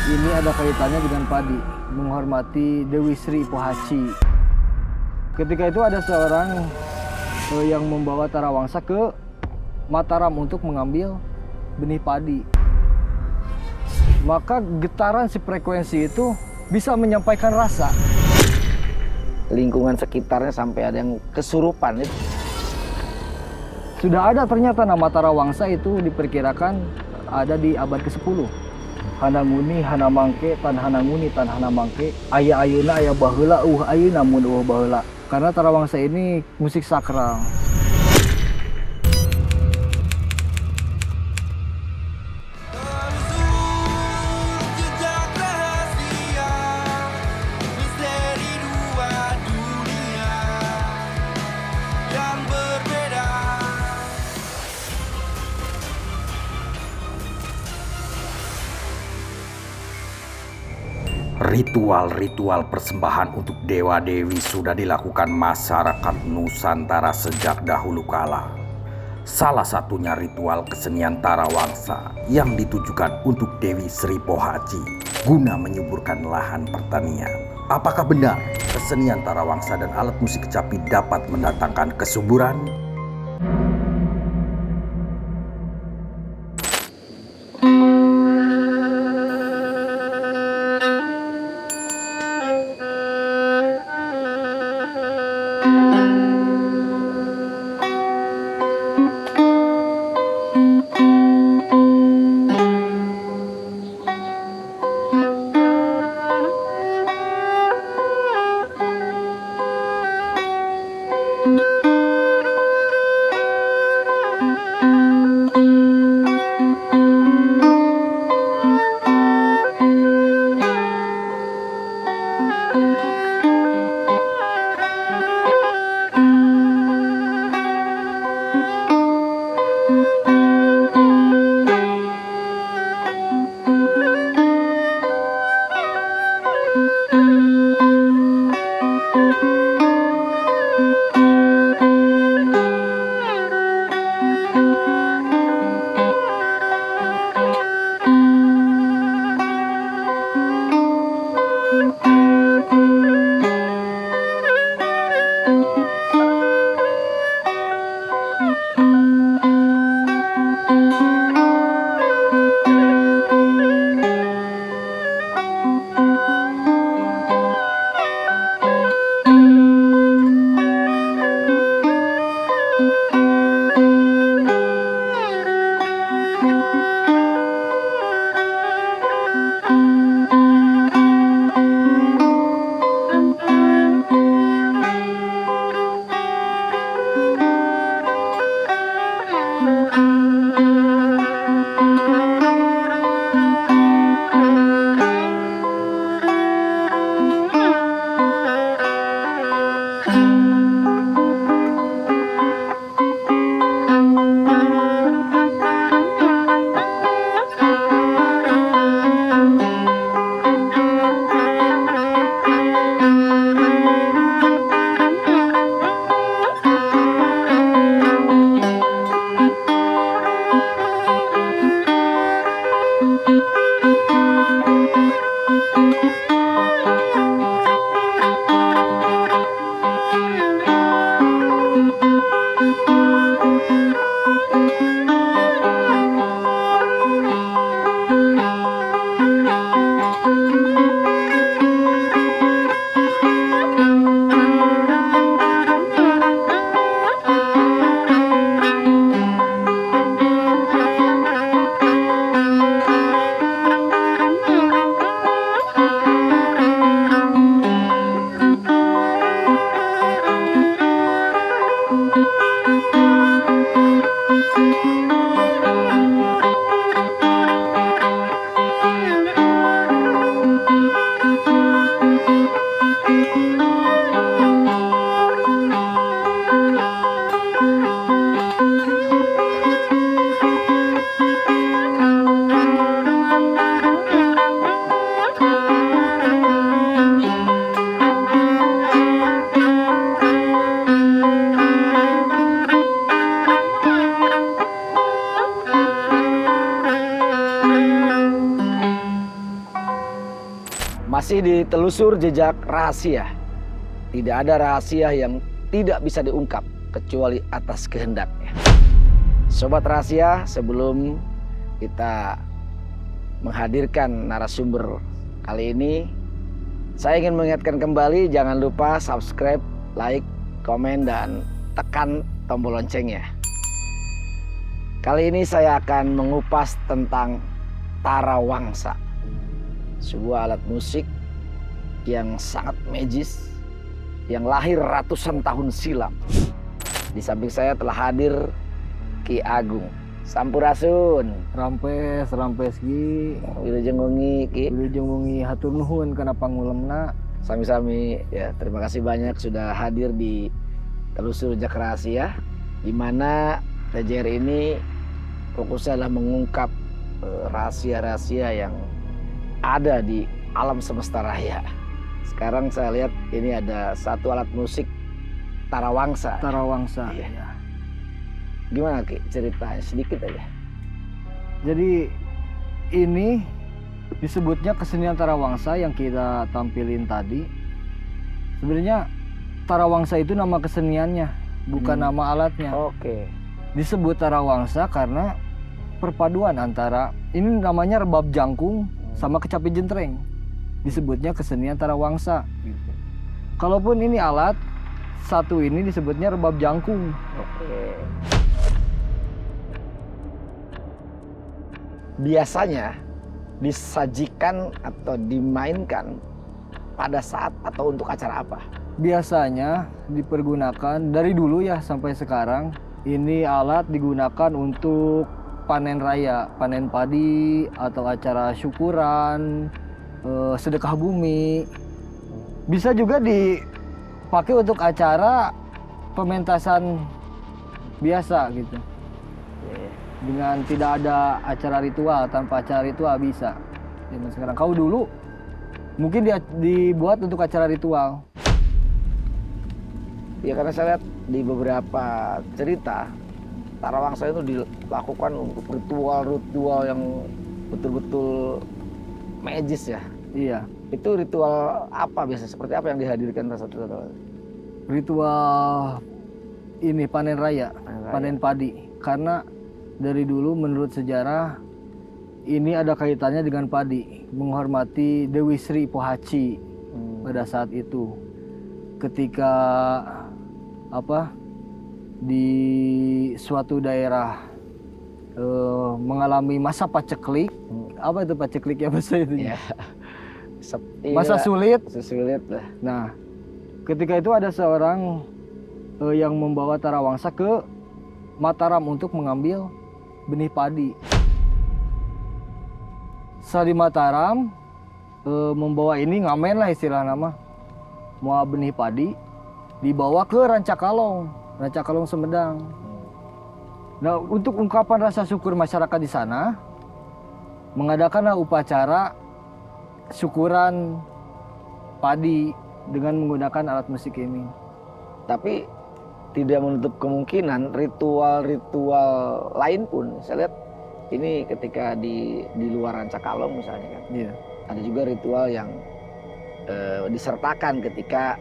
Ini ada kaitannya dengan padi, menghormati Dewi Sri Pohaci. Ketika itu ada seorang yang membawa Tarawangsa ke Mataram untuk mengambil benih padi. Maka getaran si frekuensi itu bisa menyampaikan rasa. Lingkungan sekitarnya sampai ada yang kesurupan itu. Sudah ada ternyata nama Tarawangsa itu diperkirakan ada di abad ke-10. Hananguni, Hanamangke, Tan Hananguni, Tan Hanamangke, Aya Ayuna, Aya Baheula, Ayeuna mun Baheula. Karena Tarawangsa ini musik sakral. Ritual-ritual persembahan untuk dewa-dewi sudah dilakukan masyarakat Nusantara sejak dahulu kala. Salah satunya ritual kesenian Tarawangsa yang ditujukan untuk Dewi Sri Pohaci guna menyuburkan lahan pertanian. Apakah benar kesenian Tarawangsa dan alat musik kecapi dapat mendatangkan kesuburan? Masih ditelusur jejak rahasia. Tidak ada rahasia yang tidak bisa diungkap kecuali atas kehendaknya. Sobat Rahasia, sebelum kita menghadirkan narasumber kali ini, saya ingin mengingatkan kembali, jangan lupa subscribe, like, komen, dan tekan tombol loncengnya. Kali ini saya akan mengupas tentang tarawangsa, sebuah alat musik yang sangat magis, yang lahir ratusan tahun silam. Di samping saya telah hadir Ki Agung Sampurasun. Rampes Ki. Wilujeng wengi Ki. Wilujeng wengi hatur nuhun kana pangulemna. Sami-sami ya, terima kasih banyak sudah hadir di Telusur Jejak Rahasia, di mana TJR ini fokusnya adalah mengungkap rahasia-rahasia yang ada di alam semesta raya. Sekarang saya lihat ini ada satu alat musik tarawangsa. Tarawangsa. Iya. Ya. Gimana Ki ceritanya sedikit aja? Jadi ini disebutnya kesenian tarawangsa yang kita tampilin tadi. Sebenarnya tarawangsa itu nama keseniannya, bukan nama alatnya. Oke. Disebut tarawangsa karena perpaduan antara ini namanya rebab jangkung sama kecapi jentreng. Disebutnya kesenian tarawangsa. Kalaupun ini alat satu ini disebutnya rebab jangkung. Oke. Biasanya disajikan atau dimainkan pada saat atau untuk acara apa? Biasanya dipergunakan dari dulu ya sampai sekarang. Ini alat digunakan untuk panen raya, panen padi atau acara syukuran, sedekah bumi. Bisa juga dipakai untuk acara pementasan biasa gitu. Dengan tidak ada acara ritual, tanpa acara ritual bisa. Zaman sekarang. Kau dulu mungkin dibuat untuk acara ritual. Ya karena saya lihat di beberapa cerita tarawangsa itu dilakukan untuk ritual-ritual yang betul-betul magis ya. Iya. Itu ritual apa biasanya? Seperti apa yang dihadirkan pada satu Ritual ini panen raya, panen padi. Karena dari dulu menurut sejarah ini ada kaitannya dengan padi, menghormati Dewi Sri Pohaci pada saat itu. Ketika di suatu daerah mengalami masa paceklik, apa itu paceklik ya bahasa itu? Ya. Masa sulit. Sulit lah. Nah, ketika itu ada seorang yang membawa tarawangsa ke Mataram untuk mengambil benih padi. Saat di Mataram membawa ini ngamen lah istilah nama, mau benih padi dibawa ke Rancakalong Sumedang. Nah, untuk ungkapan rasa syukur masyarakat di sana, mengadakanlah upacara syukuran padi dengan menggunakan alat musik ini. Tapi tidak menutup kemungkinan ritual-ritual lain pun. Saya lihat ini ketika di luar Rancakalong misalnya kan. Iya. Ada juga ritual yang disertakan ketika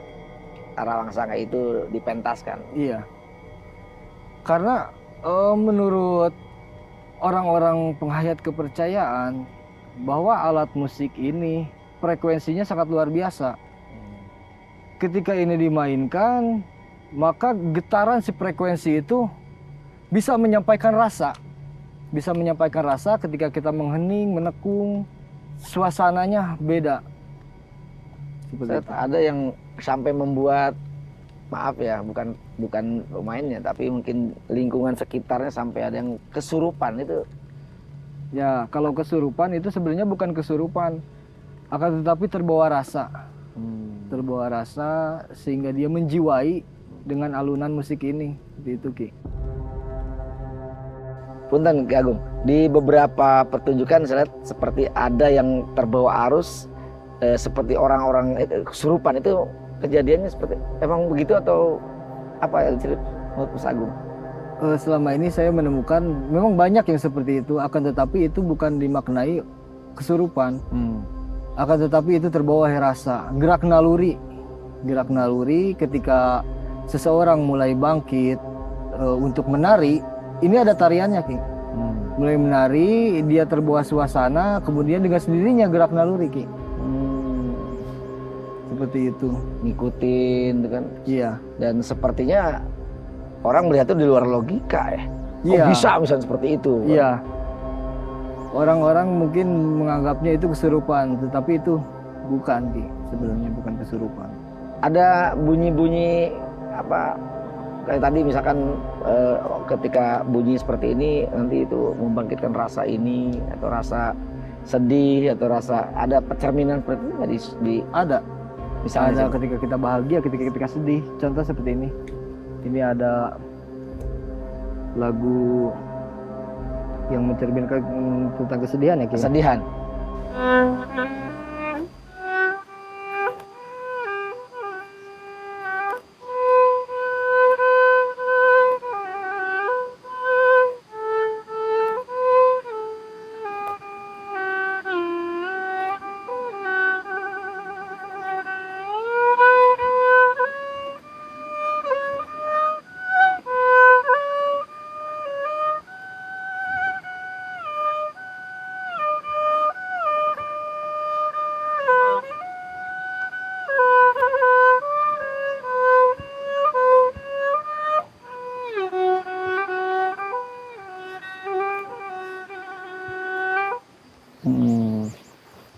tarawangsa itu dipentaskan. Iya. Karena menurut orang-orang penghayat kepercayaan bahwa alat musik ini frekuensinya sangat luar biasa. Ketika ini dimainkan, maka getaran si frekuensi itu bisa menyampaikan rasa. Bisa menyampaikan rasa ketika kita menghening, menekung, suasananya beda. Ada yang sampai membuat, maaf ya, bukan pemainnya, tapi mungkin lingkungan sekitarnya sampai ada yang kesurupan itu. Ya, kalau kesurupan itu sebenarnya bukan kesurupan, akan tetapi terbawa rasa. Terbawa rasa sehingga dia menjiwai dengan alunan musik ini. Itu Ki. Punten Ki Agung, di beberapa pertunjukan saya lihat seperti ada yang terbawa arus, seperti orang-orang kesurupan. Itu kejadiannya seperti emang begitu atau apa ya cerita menurut Mas Agung? Selama ini saya menemukan memang banyak yang seperti itu, akan tetapi itu bukan dimaknai kesurupan. Akan tetapi itu terbawa rasa, gerak naluri ketika seseorang mulai bangkit untuk menari. Ini ada tariannya, Ki. Mulai menari, dia terbawa suasana, kemudian dengan sendirinya gerak naluri, Ki. Seperti itu. Ngikutin kan. Iya. Dan sepertinya orang melihat itu di luar logika ya. Kok Iya. bisa misalnya seperti itu? Iya. Orang-orang mungkin menganggapnya itu kesurupan, tetapi itu bukan, Ki. Sebenarnya bukan kesurupan. Ada bunyi-bunyi apa kayak tadi misalkan ketika bunyi seperti ini nanti itu membangkitkan rasa ini atau rasa sedih atau rasa ada cerminan seperti itu nggak di Ada. misalnya Ada ketika kita bahagia, ketika sedih. Contoh seperti ini. Ini ada lagu yang mencerminkan tentang kesedihan ya, Ki. kesedihan.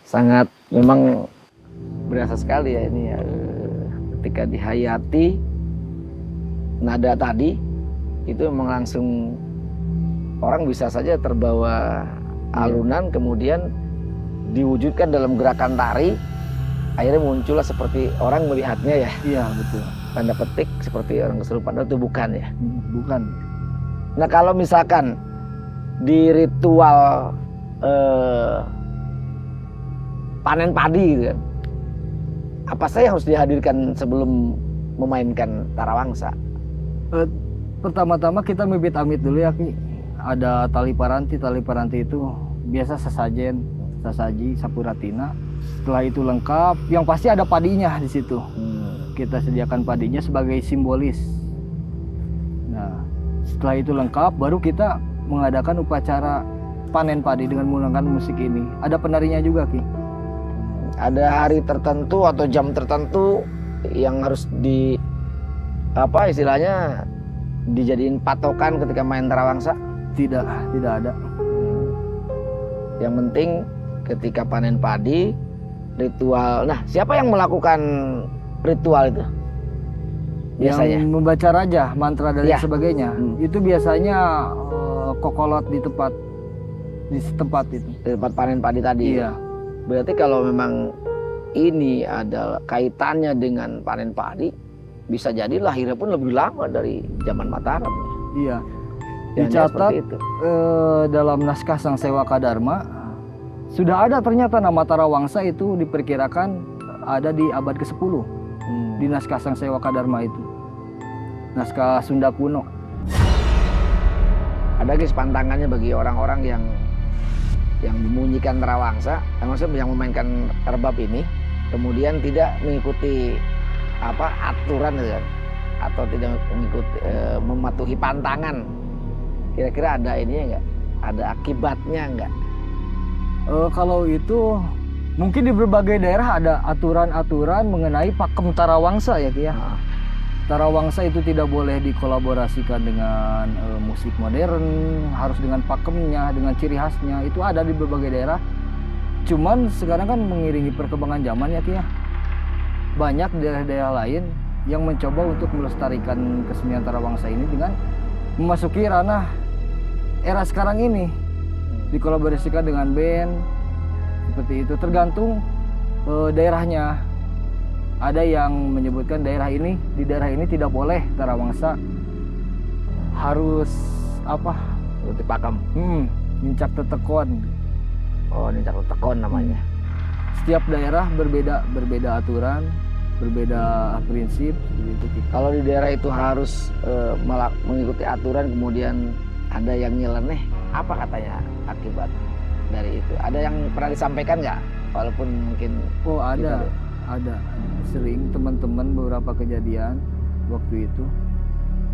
Sangat memang berasa sekali ya ini ya ketika dihayati nada tadi itu memang langsung orang bisa saja terbawa alunan kemudian diwujudkan dalam gerakan tari akhirnya muncullah seperti orang melihatnya ya Iya, betul. tanda petik seperti orang kesurupan itu bukan ya. Bukan. Nah kalau misalkan di ritual panen padi gitu kan, apa saja yang harus dihadirkan sebelum memainkan tarawangsa? Pertama-tama kita mebit amit dulu ya, Ki. Ada tali paranti itu biasa sesajen, sesaji, sapuratina. Setelah itu lengkap, yang pasti ada padinya di situ. Kita sediakan padinya sebagai simbolis. Nah, setelah itu lengkap, baru kita mengadakan upacara panen padi dengan menggunakan musik ini. Ada penarinya juga, Ki. Ada hari tertentu atau jam tertentu yang harus di apa istilahnya dijadiin patokan ketika main tarawangsa? Tidak ada. Yang penting ketika panen padi ritual. Nah, siapa yang melakukan ritual itu? Biasanya Yang membaca raja, mantra dan Ya. lain sebagainya. Itu biasanya kokolot di tempat itu. di tempat panen padi tadi. Iya. Berarti kalau memang ini adalah kaitannya dengan panen padi, bisa jadi lahirnya pun lebih lama dari zaman Mataram. Iya. Jangan-jangan Dicatat seperti itu. dalam naskah Sang Sewaka Dharma sudah ada ternyata nama Tarawangsa itu diperkirakan ada di abad ke-10 di naskah Sang Sewaka Dharma itu. Naskah Sunda kuno. Ada guys pantangannya bagi orang-orang yang memunyikan tarawangsa, maksudnya yang memainkan rebab ini, kemudian tidak mengikuti apa aturan gitu kan, atau tidak mengikuti mematuhi pantangan. Kira-kira ada ininya nggak? Ada akibatnya nggak? Kalau itu mungkin di berbagai daerah ada aturan-aturan mengenai pakem Tarawangsa ya, Ki ya. Tarawangsa itu tidak boleh dikolaborasikan dengan musik modern, harus dengan pakemnya, dengan ciri khasnya. Itu ada di berbagai daerah. Cuman sekarang kan mengiringi perkembangan zaman ya, Ki ya. Banyak daerah-daerah lain yang mencoba untuk melestarikan kesenian Tarawangsa ini dengan memasuki ranah era sekarang ini. Dikolaborasikan dengan band seperti itu, tergantung daerahnya. Ada yang menyebutkan di daerah ini tidak boleh tarawangsa, harus apa? Seperti pakem. Nincak tetekon. Oh, ini cakut tekon namanya. Setiap daerah berbeda aturan, berbeda prinsip seperti itu. Kalau di daerah itu harus mengikuti aturan, kemudian ada yang nyeleneh, apa katanya akibat dari itu? Ada yang pernah disampaikan nggak walaupun mungkin Oh ada, kita- ada. Sering teman-teman beberapa kejadian waktu itu.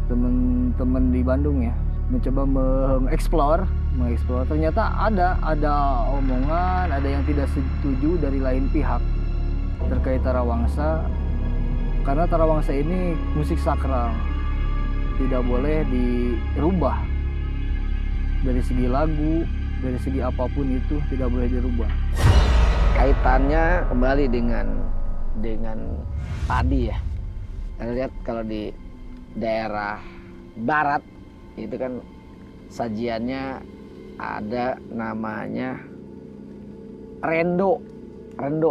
Teman-teman di Bandung ya mencoba mengeksplor, ternyata ada omongan, ada yang tidak setuju dari lain pihak terkait Tarawangsa, karena Tarawangsa ini musik sakral, tidak boleh dirubah dari segi lagu, dari segi apapun itu tidak boleh dirubah. kaitannya kembali dengan padi ya. Kita lihat kalau di daerah barat itu kan sajiannya ada namanya rendo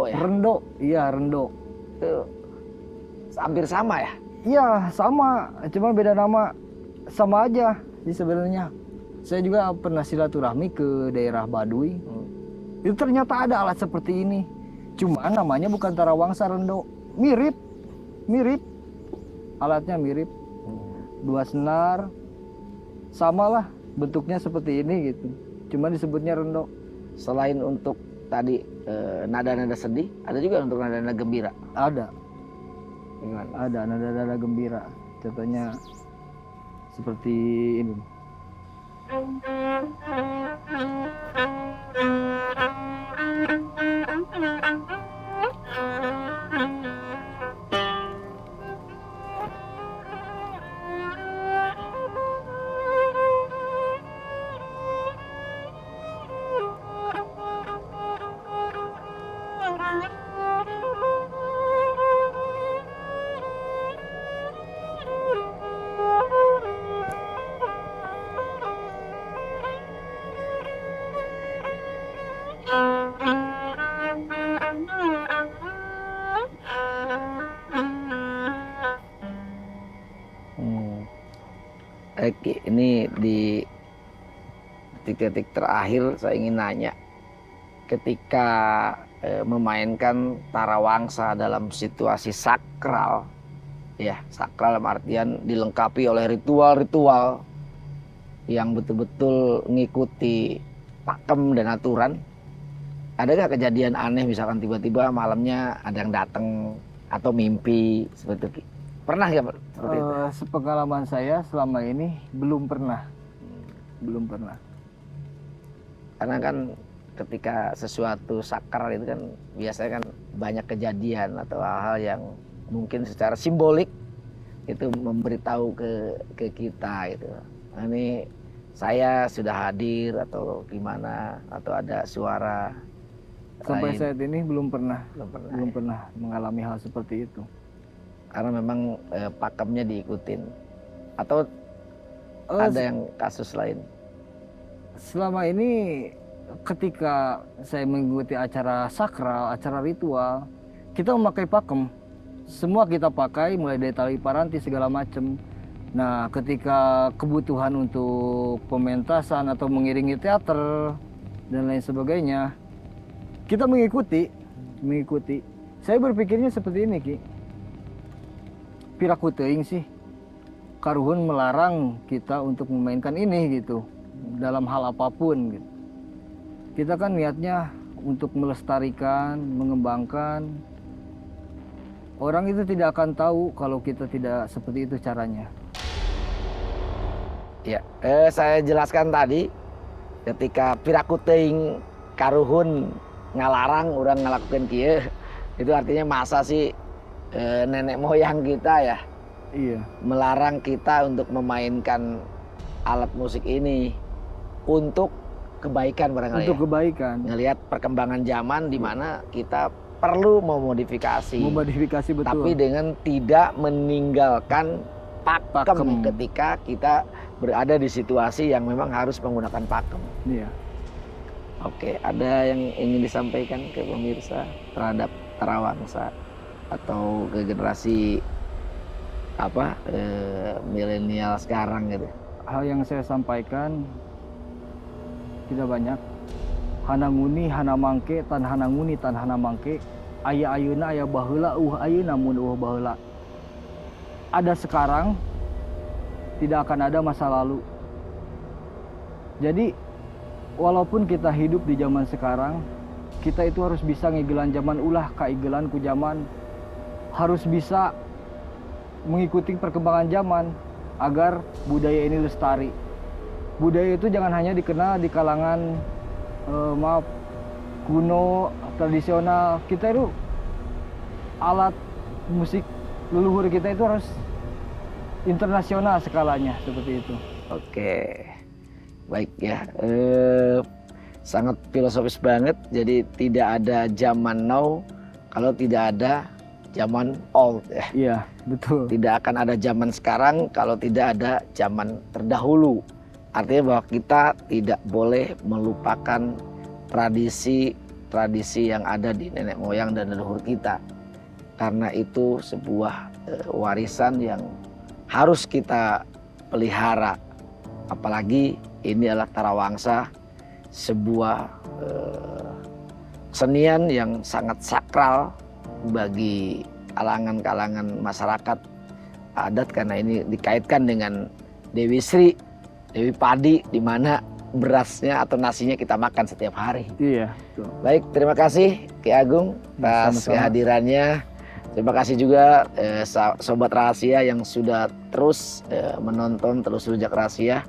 ya. Rendo, iya rendo. Itu hampir sama ya. Iya sama, cuma beda nama, sama aja sih sebenarnya. Saya juga pernah silaturahmi ke daerah Baduy. Itu ternyata ada alat seperti ini. Cuma namanya bukan Tarawangsa rendo. Mirip. Alatnya mirip. 2 senar. Samalah bentuknya seperti ini gitu. Cuma disebutnya rendo. Selain untuk tadi nada-nada sedih, ada juga untuk nada-nada gembira. Ada. Gimana? Ada nada-nada gembira. Contohnya seperti ini. Oke, ini di titik-titik terakhir saya ingin nanya, ketika memainkan Tarawangsa dalam situasi sakral, ya sakral dalam artian dilengkapi oleh ritual-ritual yang betul-betul mengikuti pakem dan aturan, adakah kejadian aneh misalkan tiba-tiba malamnya ada yang datang atau mimpi seperti itu? Pernah ya Pak, seperti itu? Sepengalaman saya selama ini belum pernah. Karena kan ketika sesuatu sakral itu kan biasanya kan banyak kejadian atau hal-hal yang mungkin secara simbolik itu memberitahu ke kita gitu. Nah, ini saya sudah hadir atau gimana, atau ada suara Sampai lain. saat ini belum pernah Belum pernah. belum Ya. pernah mengalami hal seperti itu. Karena memang pakemnya diikutin. Atau Eh, ada yang kasus lain. Selama ini ketika saya mengikuti acara sakral, acara ritual, kita memakai pakem. Semua kita pakai, mulai dari tali paranti segala macam. Nah, ketika kebutuhan untuk pementasan atau mengiringi teater dan lain sebagainya, kita mengikuti. Saya berpikirnya seperti ini, Ki. Piraku teuing sih. Karuhun melarang kita untuk memainkan ini gitu, dalam hal apapun gitu. Kita kan niatnya untuk melestarikan, mengembangkan. Orang itu tidak akan tahu kalau kita tidak seperti itu caranya. Ya, saya jelaskan tadi ketika piraku teuing karuhun ngalarang orang ngelakukan kieu, itu artinya masa sih nenek moyang kita ya Iya. melarang kita untuk memainkan alat musik ini untuk kebaikan barangkali Untuk ya. kebaikan. Ngelihat perkembangan zaman di mana kita perlu memodifikasi, Memodifikasi betul. tapi dengan tidak meninggalkan pakem Pakem. ketika kita berada di situasi yang memang harus menggunakan pakem. Iya. Oke, ada yang ingin disampaikan ke pemirsa terhadap Tarawangsa atau ke generasi milenial sekarang gitu? Hal yang saya sampaikan tidak banyak. Hananguni hanamangke tan hananguni tan hanamangke aya ayeuna aya baheula ayeuna mun baheula. Ada sekarang, tidak akan ada masa lalu. Jadi walaupun kita hidup di zaman sekarang, kita itu harus bisa ngigelan zaman ulah kaigelan ku zaman, harus bisa mengikuti perkembangan zaman agar budaya ini lestari. Budaya itu jangan hanya dikenal di kalangan kuno, tradisional. Kita itu alat musik leluhur kita itu harus internasional skalanya seperti itu. Oke, baik ya. Sangat filosofis banget. Jadi tidak ada zaman now kalau tidak ada zaman old ya. Iya, betul. Tidak akan ada zaman sekarang kalau tidak ada zaman terdahulu. Artinya bahwa kita tidak boleh melupakan tradisi yang ada di nenek moyang dan leluhur kita. Karena itu sebuah warisan yang harus kita pelihara. Apalagi ini adalah Tarawangsa, sebuah kesenian yang sangat sakral bagi kalangan-kalangan masyarakat adat, karena ini dikaitkan dengan Dewi Sri, Dewi Padi, di mana berasnya atau nasinya kita makan setiap hari. Iya, betul. Baik, terima kasih Ki Agung atas Sama-sama. kehadirannya. Terima kasih juga Sobat Rahasia yang sudah terus menonton Terus Rujak Rahasia.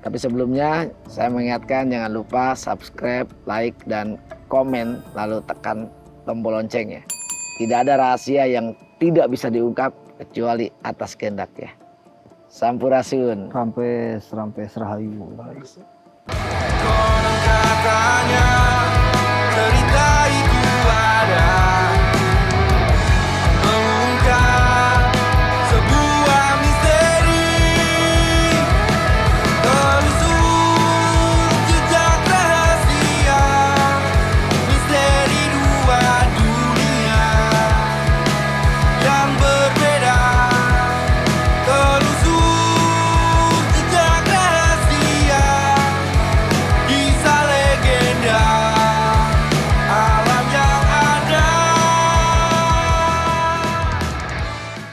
Tapi sebelumnya saya mengingatkan jangan lupa subscribe, like, dan komen, lalu tekan tombol lonceng ya. Tidak ada rahasia yang tidak bisa diungkap kecuali atas kehendak ya. Sampurasun. Sampai Serahayu. Konon katanya cerita